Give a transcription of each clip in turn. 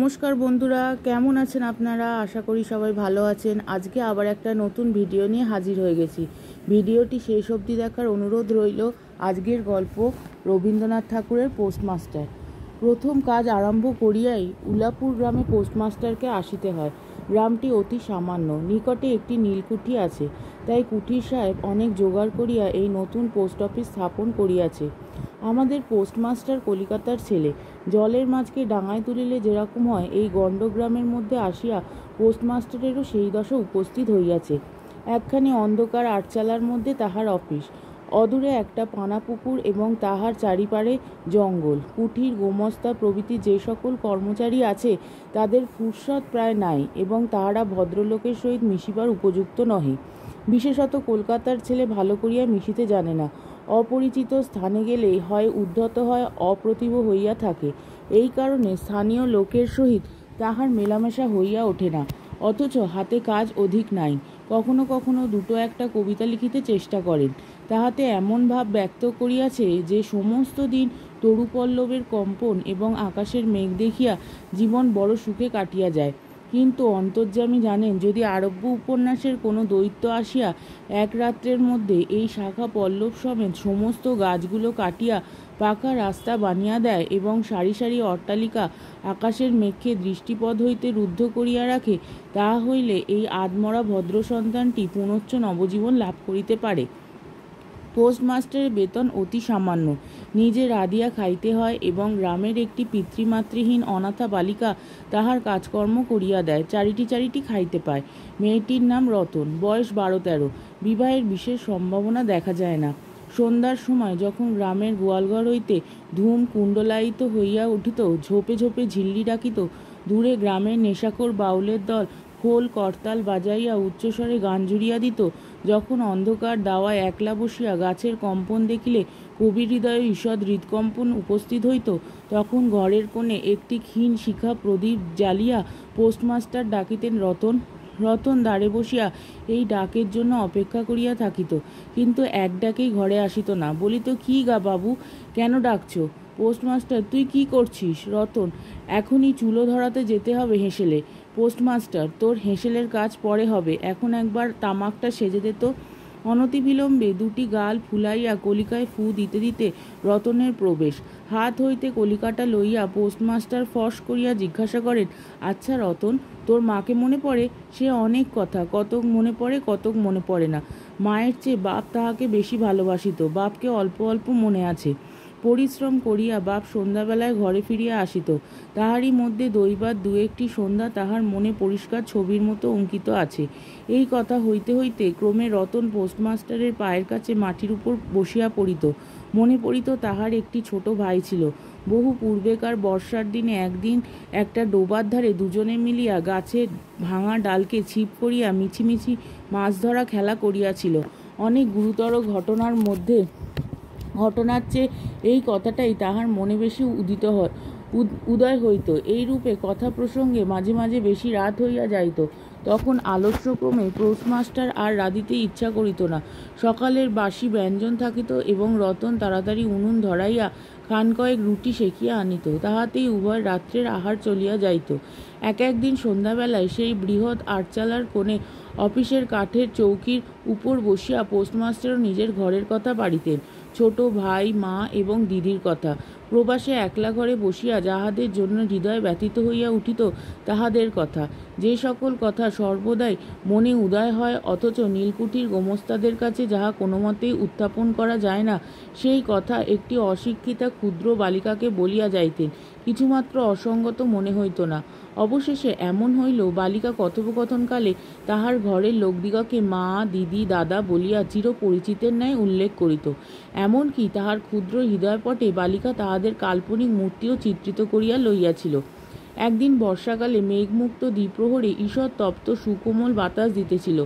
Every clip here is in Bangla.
নমস্কার বন্ধুরা, কেমন আছেন আপনারা? আশা করি সবাই ভালো আছেন। আজকে আবার একটা নতুন ভিডিও নিয়ে হাজির হয়ে গেছি। ভিডিওটি শেষ অবধি দেখার অনুরোধ রইল। আজকের গল্প রবীন্দ্রনাথ ঠাকুরের পোস্টমাস্টার। প্রথম কাজ আরম্ভ করিয়াই উলাপুর গ্রামে পোস্টমাস্টারকে আসিতে হয়। গ্রামটি অতি সামান্য, নিকটে একটি নীলকুঠি আছে। তাই কুঠির সাহেব অনেক জোগাড় করিয়া এই নতুন পোস্ট অফিস স্থাপন করিয়াছে। আমাদের পোস্টমাস্টার কলিকাতার ছেলে। জলের মাছকে ডাঙায় তুলিলে যেরকম হয়, এই গণ্ডগ্রামের মধ্যে আসিয়া পোস্টমাস্টারেরও সেই দশা উপস্থিত হইয়াছে। একখানি অন্ধকার আটচালার মধ্যে তাহার অফিস। অদূরে একটা পানা পুকুর এবং তাহার চারিপারে জঙ্গল। কুঠির, গোমস্তা প্রভৃতি যে সকল কর্মচারী আছে তাদের ফুরসত প্রায় নাই এবং তাহারা ভদ্রলোকের সহিত মিশিবার উপযুক্ত নহে। বিশেষত কলকাতার ছেলে ভালো করিয়া মিশিতে জানে না। অপরিচিত স্থানে গেলেই হয় উদ্ধত হয়, অপ্রতিভ হইয়া থাকে। এই কারণে স্থানীয় লোকের সহিত তাহার মেলামেশা হইয়া ওঠে না। অথচ হাতে কাজ অধিক নাই। কখনো কখনো দুটো একটা কবিতা লিখিতে চেষ্টা করেন। তাহাতে এমন ভাব ব্যক্ত করিয়াছে যে সমস্ত দিন তরুপল্লবের কম্পন এবং আকাশের মেঘ দেখিয়া জীবন বড় সুখে কাটিয়া যায়। কিন্তু অন্তর্যামী জানেন, যদি আরব্য উপন্যাসের কোনো দৈত্য আসিয়া এক রাত্রের মধ্যে এই শাখা পল্লব সমেত সমস্ত গাছগুলো কাটিয়া পাকা রাস্তা বানিয়া দেয় এবং সারি সারি অট্টালিকা আকাশের মেঘকে দৃষ্টিপথ হইতে রুদ্ধ করিয়া রাখে, তাহা হইলে এই আধমরা ভদ্র সন্তানটি পুনশ্চ নবজীবন লাভ করিতে পারে। পোস্টমাস্টারের বেতন অতি সামান্য। নিজে রাঁধিয়া খাইতে হয় এবং গ্রামের একটি পিতৃমাতৃহীন অনাথা বালিকা তাহার কাজকর্ম করিয়া দেয়। চারিটি খাইতে পায়। মেয়েটির নাম রতন, বয়স 12-13। বিবাহের বিশেষ সম্ভাবনা দেখা যায় না। সন্ধ্যার সময় যখন গ্রামের গোয়ালঘর হইতে ধূম কুণ্ডলায়িত হইয়া উঠিত, ঝোপে ঝোপে ঝিল্লি ডাকিত, দূরে গ্রামের নেশাখোর বাউলের দল খোল করতাল বাজাইয়া উচ্চস্বরে গান জুড়িয়া দিত, যখন অন্ধকার দাওয়ায় একলা বসিয়া গাছের কম্পন দেখিলে কবির হৃদয়ে ঈষৎ হৃদকম্পন উপস্থিত হইত, তখন ঘরের কোণে একটি ক্ষীণ শিখা প্রদীপ জ্বালিয়া পোস্টমাস্টার ডাকিতেন রতন। রতন দ্বারে বসিয়া এই ডাকের জন্য অপেক্ষা করিয়া থাকিত, কিন্তু এক ডাকেই ঘরে আসিত না। বলিত, কি গা বাবু, কেন ডাকছ? পোস্টমাস্টার, তুই কি করছিস? রতন, এখনই চুলো ধরাতে যেতে হবে হেঁসেলে। পোস্টমাস্টার, তোর হেঁসেলের কাজ পরে হবে, এখন একবার তামাকটা সেজে দে তো। অনতিবিলম্বে দুটি গাল ফুলাইয়া কলিকায় ফু দিতে দিতে রতনের প্রবেশ। হাত হইতে কলিকাটা লইয়া পোস্টমাস্টার ফস করিয়া জিজ্ঞাসা করেন, আচ্ছা রতন, তোর মাকে মনে পড়ে? সে অনেক কথা, কতক মনে পড়ে, কতক মনে পড়ে না। মায়ের চেয়ে বাপ তাহাকে বেশি ভালোবাসিত, বাপকে অল্প অল্প মনে আছে। পরিশ্রম করিয়া বাপ সন্ধ্যাবেলায় ঘরে ফিরিয়া আসিত। তাহারই মধ্যে দৈবাত দু একটি সন্ধ্যা তাহার মনে পরিষ্কার ছবির মতো অঙ্কিত আছে। এই কথা হইতে হইতে ক্রমে রতন পোস্টমাস্টারের পায়ের কাছে মাটির উপর বসিয়া পড়িত। মনে পড়িত তাহার একটি ছোট ভাই ছিল। বহু পূর্বেকার বর্ষার দিনে একদিন একটা ডোবার ধারে দুজনে মিলিয়া গাছের ভাঙা ডালকে ছিপ করিয়া মিছিমিছি মাছ ধরা খেলা করিয়াছিল। অনেক গুরুতর ঘটনার চেয়ে এই কথাটাই তাহার মনে বেশি উদয় হইত। এই রূপে কথা প্রসঙ্গে মাঝে মাঝে বেশি রাত হইয়া যাইত। তখন আলস্যক্রমে পোস্টমাস্টার আর রাঁধিতে ইচ্ছা করিত না। সকালের বাসি ব্যঞ্জন থাকিত এবং রতন তাড়াতাড়ি উনুন ধরাইয়া খান কয়েক রুটি সেকিয়া আনিত। তাহাতেই উভয় রাত্রের আহার চলিয়া যাইত। একদিন সন্ধ্যাবেলায় সেই বৃহৎ আটচালার কোণে অফিসের কাঠের চৌকির উপর বসিয়া পোস্টমাস্টারও নিজের ঘরের কথা পাড়িতেন, ছোট ভাই, মা এবং দিদির কথা। প্রবাসে একলা ঘরে বসিয়া যাহাদের জন্য হৃদয় ব্যথিত হইয়া উঠিত তাহাদের কথা, যে সকল কথা সর্বদাই মনে উদয় হয় অথচ নীলকুঠির গোমস্তাদের কাছে যাহা কোনো মতেই উত্থাপন করা যায় না, সেই কথা একটি অশিক্ষিতা ক্ষুদ্র বালিকাকে বলিয়া যাইতেন। কিছুমাত্র অসঙ্গত মনে হইত না। অবশেষে এমন হইল, বালিকা কথোপকথনকালে তাহার ঘরের লোকদিগকে মা, দিদি, দাদা বলিয়া চিরপরিচিতের ন্যায় উল্লেখ করিত। এমনকি তাহার ক্ষুদ্র হৃদয়পটে বালিকা তাহাদের কাল্পনিক মূর্তিও চিত্রিত করিয়া লইয়াছিল। একদিন বর্ষাকালে মেঘমুক্ত দ্বিপ্রহরে ঈষৎ তপ্ত সুকোমল বাতাস দিতেছিল।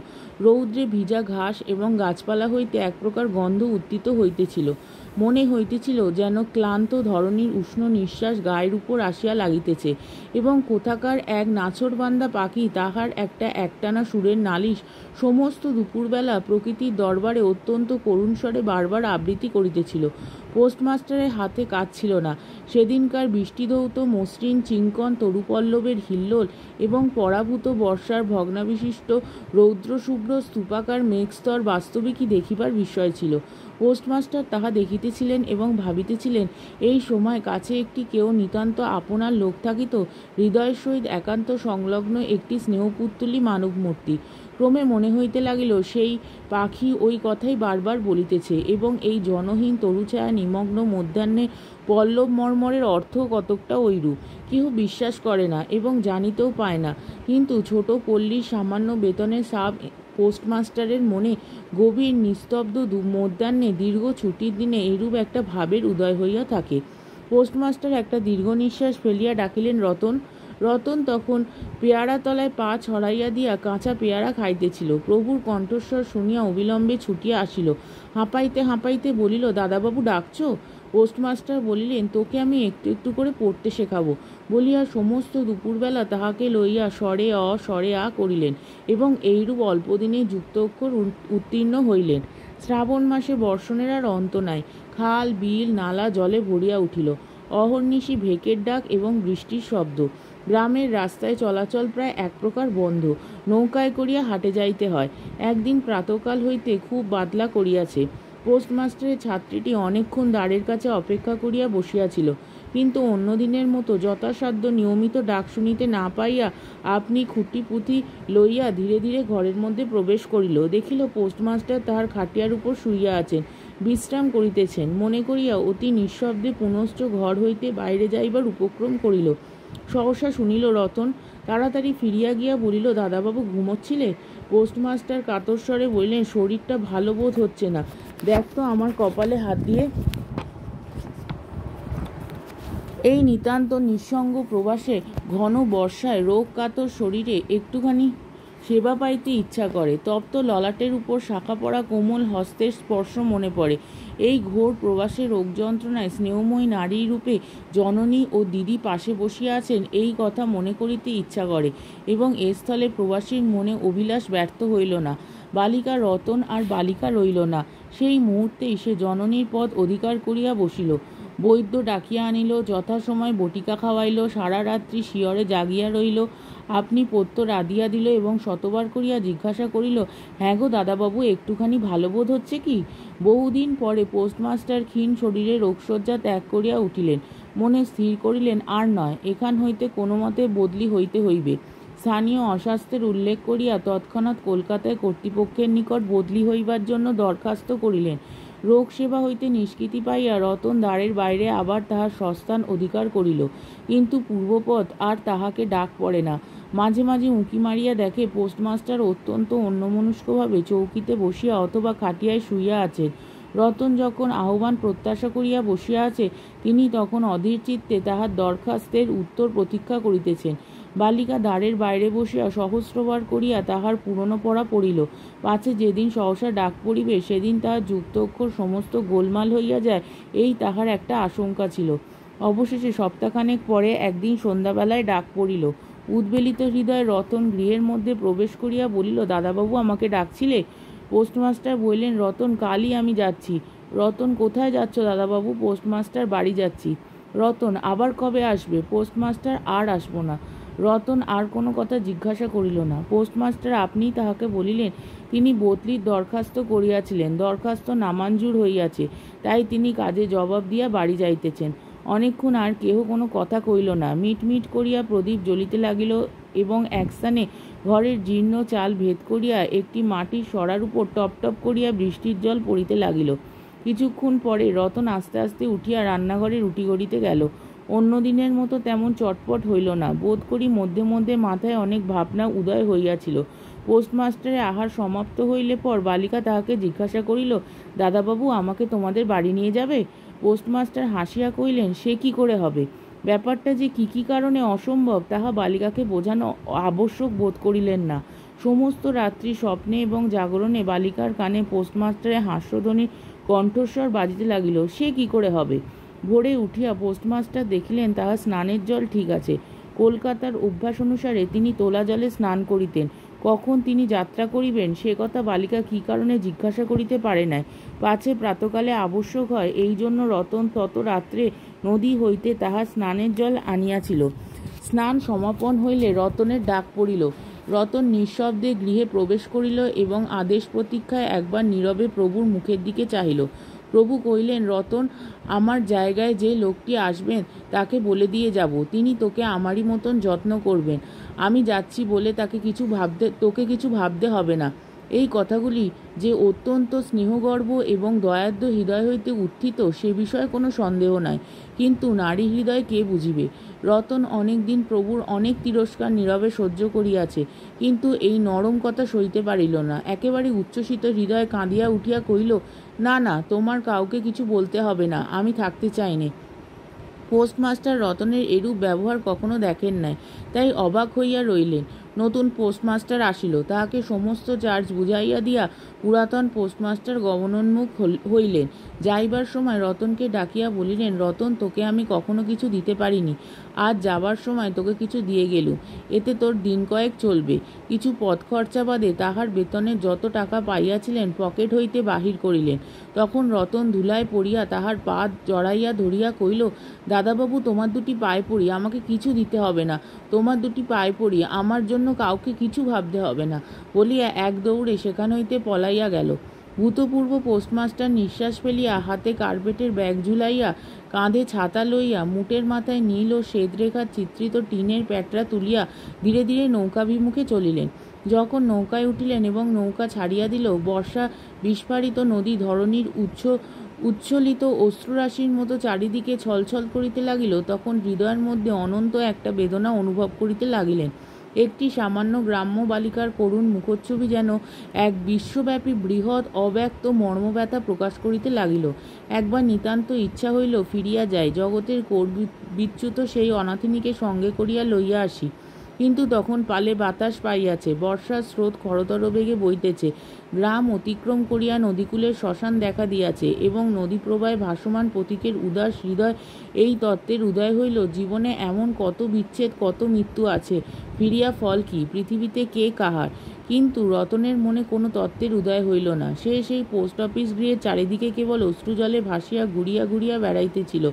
রৌদ্রে ভিজা ঘাস এবং গাছপালা হইতে এক প্রকার গন্ধ উত্থিত হইতেছিল। মনে হইতেছিল যেন ক্লান্ত ধরণীর উষ্ণ নিঃশ্বাস গায়ের উপর আসিয়া লাগিতেছে, এবং কোথাকার এক নাছোড়বান্দা পাখি তাহার একটা একটানা সুরের নালিশ সমস্ত দুপুরবেলা প্রকৃতির দরবারে অত্যন্ত করুণ স্বরে বারবার আবৃত্তি করিতেছিল। পোস্টমাস্টারের হাতে কাজ ছিল না। সেদিনকার বৃষ্টিধৌত মসৃণ চিঙ্কন তরুপল্লবের হিল্লোল এবং পরাভূত বর্ষার ভগ্নাবিশিষ্ট রৌদ্রশুভ্র স্তূপাকার মেঘস্তর বাস্তবিকই দেখিবার বিষয় ছিল। পোস্টমাস্টার তাহা দেখিতেছিলেন এবং ভাবিতেছিলেন, এই সময় কাছে একটি কেউ নিতান্ত আপনার লোক থাকিত, হৃদয়ের সহিত একান্ত সংলগ্ন একটি স্নেহপুত্তলী মানবমূর্তি। ক্রমে মনে হইতে লাগিল সেই পাখি ওই কথাই বারবার বলিতেছে, এবং এই জনহীন তরুছায়া নিমগ্ন মধ্যাহ্নে পল্লব মর্মরের অর্থ কতকটা ঐরূপ। কেহ বিশ্বাস করে না এবং জানিতেও পায় না, কিন্তু ছোট পল্লীর সামান্য বেতনের সাব পোস্টমাস্টারের মনে গভীর নিস্তব্ধ মধ্যাহ্নে দীর্ঘ ছুটির দিনে এরূপ একটা ভাবের উদয় হইয়া থাকে। পোস্টমাস্টার একটা দীর্ঘ নিঃশ্বাস ফেলিয়া ডাকিলেন, রতন। রতন তখন পেয়ারা তলায় পা ছড়াইয়া দিয়া কাঁচা পেয়ারা খাইতেছিল। প্রভুর কণ্ঠস্বর শুনিয়া অবিলম্বে ছুটিয়া আসিল। হাঁপাইতে হাঁপাইতে বলিল, দাদাবাবু ডাকছো? পোস্টমাস্টার বলিলেন, তোকে আমি একটু একটু করে পড়তে শেখাবো বলিয়া সমস্ত দুপুরবেলা তাহাকে লইয়া স্বরে অ স্বরে আ করিলেন, এবং এইরূপ অল্পদিনে যুক্ত অক্ষর উত্তীর্ণ হইলেন। শ্রাবণ মাসে বর্ষণের আর অন্ত নাই। খাল বিল নালা জলে ভরিয়া উঠিল। অহর্নিশি ভেকের ডাক এবং বৃষ্টির শব্দ। গ্রামের রাস্তায় চলাচল প্রায় এক প্রকার বন্ধ। নৌকায় করিয়া হাটে যাইতে হয়। একদিন প্রাতকাল হইতে খুব বাদলা করিয়াছে। পোস্টমাস্টারের ছাত্রীটি অনেকক্ষণ দ্বারের কাছে অপেক্ষা করিয়া বসিয়াছিল, কিন্তু অন্য দিনের মতো যথাসাধ্য নিয়মিত ডাক শুনিতে না পাইয়া আপনি খুঁটি পুঁথি লইয়া ধীরে ধীরে ঘরের মধ্যে প্রবেশ করিল। দেখিল পোস্টমাস্টার তাহার খাটিয়ার উপর শুইয়া আছেন, বিশ্রাম করিতেছেন। মনে করিয়া অতি নিঃশব্দে পুনশ্চ ঘর হইতে বাইরে যাইবার উপক্রম করিল। সহসা শুনিল রতন। তাড়াতাড়ি ফিরিয়া গিয়া বলিল, দাদাবাবু ঘুমোচ্ছিলে? পোস্টমাস্টার কাতর স্বরে বললেন, শরীরটা ভালো বোধ হচ্ছে না, দেখ তো আমার কপালে হাত দিয়ে। এই নিতান্ত নিঃসঙ্গ প্রবাসে ঘন বর্ষায় রোগ কাতর শরীরে একটুখানি সেবা পাইতে ইচ্ছা করে। তপ্ত ললাটের উপর শাখা পড়া কোমল হস্তের স্পর্শ মনে পড়ে। এই ঘোর প্রবাসে রোগ যন্ত্রণায় স্নেহময়ী নারী রূপে জননী ও দিদি পাশে বসিয়া আছেন, এই কথা মনে করিতে ইচ্ছা করে, এবং এ স্থলে প্রবাসীর মনে অভিলাষ ব্যর্থ হইল না। বালিকা রতন আর বালিকা রইল না। সেই মুহূর্তেই সে জননীর পদ অধিকার করিয়া বসিল। বৈদ্য ডাকিয়া আনিল, যথাসময় বটিকা খাওয়াইল, সারা রাত্রি শিয়রে জাগিয়া রইল। আপনি পত্য রাধিয়া দিল এবং শতবার করিয়া জিজ্ঞাসা করিল, হ্যাঁ গো দাদাবাবু, একটুখানি ভালো বোধ হচ্ছে কি? বহুদিন পরে পোস্টমাস্টার ক্ষীণ শরীরে রোগশয্যা ত্যাগ করিয়া উঠিলেন। মনে স্থির করিলেন, আর নয়, এখান হইতে কোনো মতে বদলি হইতে হইবে। স্থানীয় অস্বাস্থ্যের উল্লেখ করিয়া তৎক্ষণাৎ কলকাতায় কর্তৃপক্ষের নিকট বদলি হইবার জন্য দরখাস্ত করিলেন। রোগ সেবা হইতে নিষ্কৃতি পাইয়া রতন দ্বারের বাইরে আবার তাহার স্বস্থান অধিকার করিল, কিন্তু পূর্বপদ আর তাহাকে ডাক পড়ে না। মাঝে মাঝে উঁকি মারিয়া দেখে পোস্টমাস্টার অত্যন্ত অন্যমনস্কভাবে চৌকিতে বসিয়া অথবা খাটিয়ায় শুইয়া আছেন। রতন যখন আহ্বান প্রত্যাশা করিয়া বসিয়া আছে, তিনি তখন অধীর চিত্তে তাহার দরখাস্তের উত্তর প্রতীক্ষা করিতেছেন। বালিকা দ্বারের বাইরে বসিয়া সহস্রবার করিয়া তাহার পুরনো পড়া পড়িল, পাছে যেদিন সহসা ডাক পড়িবে সেদিন তাহার যুক্ত অক্ষর সমস্ত গোলমাল হইয়া যায়, এই তাহার একটা আশঙ্কা ছিল। অবশেষে সপ্তাহখানেক পরে একদিন সন্ধ্যাবেলায় ডাক পড়িল। উদ্বেলিত হৃদয়ে রতন গৃহের মধ্যে প্রবেশ করিয়া বলিল, দাদাবাবু আমাকে ডাকছিলে? পোস্টমাস্টার বললেন, রতন, কালই আমি যাচ্ছি। রতন, কোথায় যাচ্ছ দাদাবাবু? পোস্টমাস্টার, বাড়ি যাচ্ছি। রতন, আবার কবে আসবে? পোস্টমাস্টার, আর আসব না। রতন আর কোনো কথা জিজ্ঞাসা করিল না। পোস্টমাস্টার আপনিই তাহাকে বলিলেন, তিনি বদলির দরখাস্ত করিয়াছিলেন, দরখাস্ত নামঞ্জুর হইয়াছে, তাই তিনি কাজে জবাব দিয়া বাড়ি যাইতেছেন। অনেকক্ষণ আর কেহ কোনো কথা কইল না। মিট মিট করিয়া প্রদীপ জ্বলিতে লাগিল, এবং এক স্থানে ঘরের জীর্ণ চাল ভেদ করিয়া একটি মাটির সরার উপর টপ টপ করিয়া বৃষ্টির জল পড়িতে লাগিল। কিছুক্ষণ পরে রতন আস্তে আস্তে উঠিয়া রান্নাঘরে রুটি গড়িতে গেল। অন্য দিনের মতো তেমন চটপট হইল না। বোধ করি মধ্যে মধ্যে মাথায় অনেক ভাবনা উদয় হইয়াছিল। পোস্টমাস্টারের আহার সমাপ্ত হইলে পর বালিকা তাহাকে জিজ্ঞাসা করিল, দাদাবাবু আমাকে তোমাদের বাড়ি নিয়ে যাবে? পোস্টমাস্টার হাসিয়া কহিলেন, সে কি করে হবে? ব্যাপারটা যে কি কারণে অসম্ভব তাহা বালিকাকে বোঝানো আবশ্যক বোধ করিলেন না। সমস্ত রাত্রি স্বপ্নে এবং জাগরণে বালিকার কানে পোস্টমাস্টারের হাস্যধ্বনির কণ্ঠস্বর বাজিতে লাগিল, সে কি করে হবে? ভোরে উঠিয়া পোস্টমাস্টার দেখিলেন তাহার স্নানের জল ঠিক আছে। কলকাতার অভ্যাস অনুসারে তিনি তোলা জলে স্নান করিতেন। কখন তিনি যাত্রা করিবেন সে কথা বালিকা কি কারণে জিজ্ঞাসা করিতে পারে নাই। পাছে প্রাতকালে আবশ্যক হয়, এই জন্য রতন তত রাত্রে নদী হইতে তাহার স্নানের জল আনিয়াছিল। স্নান সমাপন হইলে রতনের ডাক পড়িল। রতন নিঃশব্দে গৃহে প্রবেশ করিল এবং আদেশ প্রতীক্ষায় একবার নীরবে প্রভুর মুখের দিকে চাহিল। প্রভু কহিলেন, রতন, আমার জায়গায় যে লোকটি আসবেন তাকে বলে দিয়ে যাব, তিনি তোকে আমারই মতন যত্ন করবেন। আমি যাচ্ছি বলে তোকে কিছু ভাবতে হবে না। এই কথাগুলি যে অত্যন্ত স্নেহগর্ভ এবং দয়ার্দ্র হৃদয় হইতে উত্থিত সে বিষয়ে কোনো সন্দেহ নাই। কিন্তু নারী হৃদয় কে বুঝিবে? রতন অনেক দিন প্রভুর অনেক তিরস্কার নীরবে সহ্য করিয়াছে, কিন্তু এই নরম কথা সইতে পারিল না। একেবারে উচ্ছ্বসিত হৃদয় কাঁদিয়া উঠিয়া কহিল, না না, তোমার কাউকে কিছু বলতে হবে না, আমি থাকতে চাইনি। পোস্টমাস্টার রতনের এরূপ ব্যবহার কখনো দেখেন নাই, তাই অবাক হইয়া রইলেন। নতুন পোস্টমাস্টার আসিল, তাহাকে সমস্ত চার্জ বুঝাইয়া দিয়া পুরাতন পোস্টমাস্টার গমনোন্মুখ হইলেন। যাইবার সময় রতনকে ডাকিয়া বলিলেন, রতন, তোকে আমি কখনো কিছু দিতে পারিনি, আজ যাবার সময় তোকে কিছু দিয়ে গেলুম, এতে তোর দিন কয়েক চলবে। কিছু পথ খরচা বাদে তাহার বেতনের যত টাকা পাইয়াছিলেন পকেট হইতে বাহির করিলেন। তখন রতন ধুলায় পড়িয়া তাহার পা জড়াইয়া ধরিয়া কহিল, দাদাবাবু, তোমার দুটি পায়ে পড়ি, আমাকে কিছু দিতে হবে না, তোমার দুটি পায়ে পড়ি, আমার জন্য কাউকে কিছু ভাবতে হবে না, বলিয়া এক দৌড়ে সেখান হইতে পলাইয়া গেল। ভূতপূর্ব পোস্টমাস্টার নিঃশ্বাস ফেলিয়া হাতে কার্পেটের ব্যাগ ঝুলাইয়া, কাঁধে ছাতা লইয়া, মুটের মাথায় নীল ও শ্বেতরেখার চিত্রিত টিনের প্যাটরা তুলিয়া ধীরে ধীরে নৌকাভিমুখে চলিলেন। যখন নৌকায় উঠিলেন এবং নৌকা ছাড়িয়া দিল, বর্ষা বিস্ফারিত নদী ধরণীর উচ্ছ্বলিত অশ্রুরাশির মতো চারিদিকে ছলছল করিতে লাগিল, তখন হৃদয়ের মধ্যে অনন্ত একটা বেদনা অনুভব করিতে লাগিলেন। একটি সামান্য গ্রাম্য বালিকার করুণ মুখচ্ছবি যেন এক বিশ্বব্যাপী বৃহৎ অব্যক্ত মর্মব্যথা প্রকাশ করিতে লাগিল। একবার নিতান্ত ইচ্ছা হইল ফিরিয়া যাই, জগতের কোর বিচ্যুত সেই অনাথিনীকে সঙ্গে করিয়া লইয়া আসি। কিন্তু তখন পালে বাতাস পাইয়াছে, বর্ষার স্রোত খরতর বেগে বইতেছে, গ্রাম অতিক্রম করিয়া নদীকূলের শ্মশান দেখা দিয়াছে এবং নদীপ্রবাহে ভাসমান পথিকের উদাস হৃদয় এই তত্ত্বের উদয় হইল, জীবনে এমন কত বিচ্ছেদ, কত মৃত্যু আছে, ফিরিয়া ফল কি, পৃথিবীতে কে কাহার? কিন্তু রতনের মনে কোনো তত্ত্বের উদয় হইল না। সে সেই পোস্ট অফিস গৃহের চারিদিকে কেবল অশ্রুজলে ভাসিয়া ঘুরিয়া ঘুরিয়া বেড়াইতেছিল।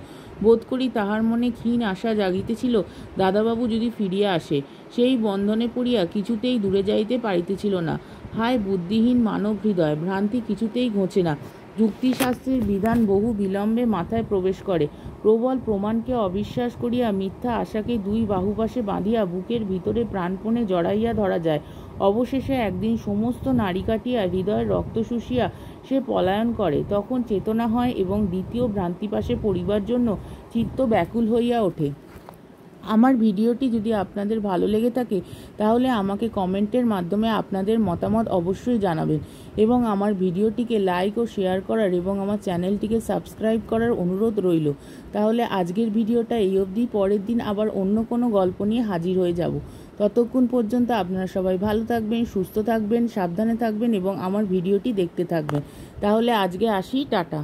বোধ করি তাহার মনে ক্ষীণ আশা জাগিতেছিল, দাদাবাবু যদি ফিরিয়া আসে। সেই বন্ধনে পড়িয়া কিছুতেই দূরে যাইতে পারিতেছিল না। হায় বুদ্ধিহীন মানব হৃদয়, ভ্রান্তি কিছুতেই ঘোচে না। যুক্তিশাস্ত্রের বিধান বহু বিলম্বে মাথায় প্রবেশ করে। প্রবল প্রমাণকে অবিশ্বাস করিয়া মিথ্যা আশাকে দুই বাহুপাশে বাঁধিয়া বুকের ভিতরে প্রাণপণে জড়াইয়া ধরা যায়। অবশেষে একদিন সমস্ত নাড়ি কাটিয়া হৃদয়ের রক্ত শুষিয়া সে পলায়ন করে। তখন চেতনা হয় এবং দ্বিতীয় ভ্রান্তিপাশে পড়িবার জন্য চিত্ত ব্যাকুল হইয়া ওঠে। আমার ভিডিওটি যদি আপনাদের ভালো লেগে থাকে তাহলে আমাকে কমেন্টের মাধ্যমে আপনাদের মতামত অবশ্যই জানাবেন এবং আমার ভিডিওটিকে লাইক ও শেয়ার করার এবং আমার চ্যানেলটিকে সাবস্ক্রাইব করার অনুরোধ রইল। তাহলে আজকের ভিডিওটা এই অবধি, পরের দিন আবার অন্য কোনো গল্প নিয়ে হাজির হয়ে যাব। ততক্ষণ পর্যন্ত আপনারা সবাই ভালো থাকবেন, সুস্থ থাকবেন, সাবধানে থাকবেন এবং আমার ভিডিওটি দেখতে থাকবেন। তাহলে আজকে আসি, টাটা।